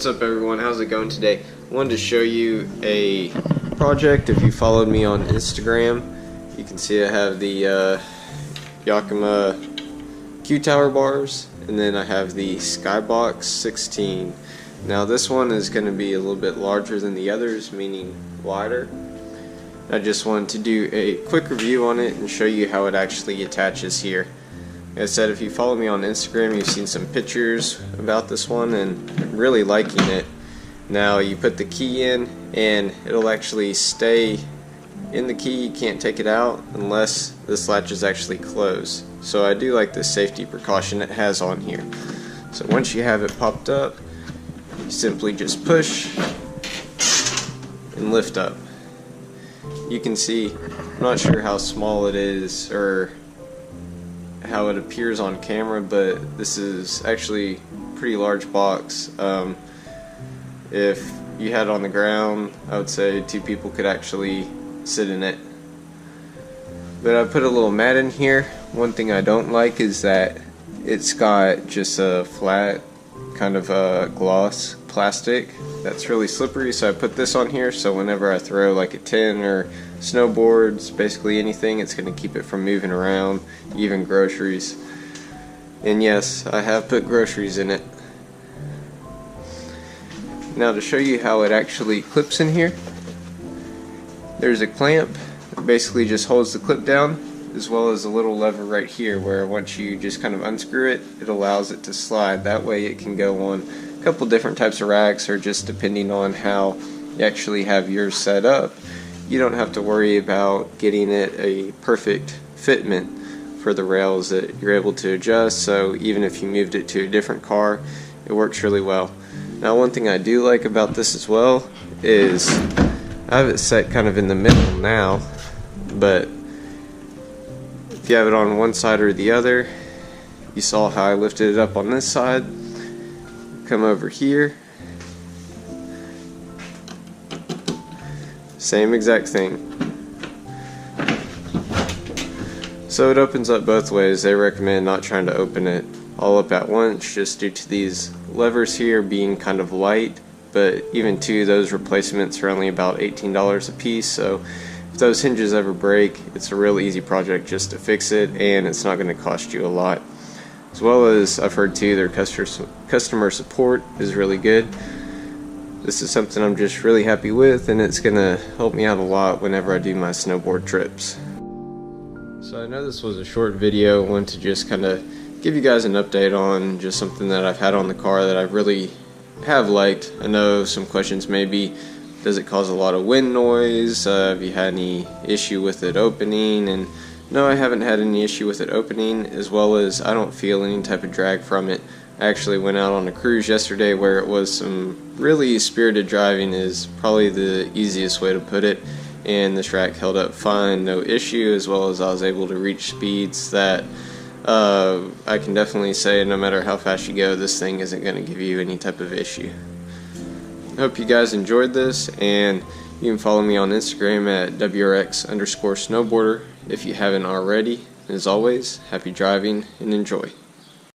What's up everyone, how's it going today? I wanted to show you a project. If you followed me on Instagram, you can see I have the Yakima Q-Tower bars, and then I have the Skybox 16. Now this one is going to be a little bit larger than the others, meaning wider. I just wanted to do a quick review on it and show you how it actually attaches here. Like I said, if you follow me on Instagram, you've seen some pictures about this one, and I'm really liking it. Now you put the key in and it'll actually stay in the key. You can't take it out unless this latch is actually closed. So I do like the safety precaution it has on here. So once you have it popped up, you simply just push and lift up. You can see, I'm not sure how small it is or how it appears on camera, but this is actually a pretty large box. If you had it on the ground, I would say 2 people could actually sit in it. But I put a little mat in here. One thing I don't like is that it's got just a flat kind of gloss plastic that's really slippery, so I put this on here so whenever I throw like a tin or snowboards, basically anything, it's going to keep it from moving around, even groceries. And yes, I have put groceries in it. Now to show you how it actually clips in here, there's a clamp that basically just holds the clip down, as well as a little lever right here where once you just kind of unscrew it, it allows it to slide. That way it can go on a couple different types of racks, or just depending on how you actually have yours set up, you don't have to worry about getting it a perfect fitment for the rails that you're able to adjust. So even if you moved it to a different car, it works really well. Now one thing I do like about this as well is I have it set kind of in the middle now, but if you have it on one side or the other, you saw how I lifted it up on this side, come over here, same exact thing. So it opens up both ways. They recommend not trying to open it all up at once, just due to these levers here being kind of light, but even those replacements are only about $18 a piece, so if those hinges ever break, it's a real easy project just to fix it, and it's not going to cost you a lot. As well as I've heard too, their customer support is really good. This is something I'm just really happy with, and it's going to help me out a lot whenever I do my snowboard trips. So I know this was a short video. I wanted to just kind of give you guys an update on just something that I've had on the car that I really have liked. I know some questions may be, does it cause a lot of wind noise? Have you had any issue with it opening? And no, I haven't had any issue with it opening, as well as I don't feel any type of drag from it. I actually went out on a cruise yesterday where it was some really spirited driving, is probably the easiest way to put it, and this rack held up fine, no issue, as well as I was able to reach speeds that I can definitely say no matter how fast you go, this thing isn't going to give you any type of issue. I hope you guys enjoyed this, and you can follow me on Instagram at WRX_snowboarder if you haven't already. As always, happy driving and enjoy.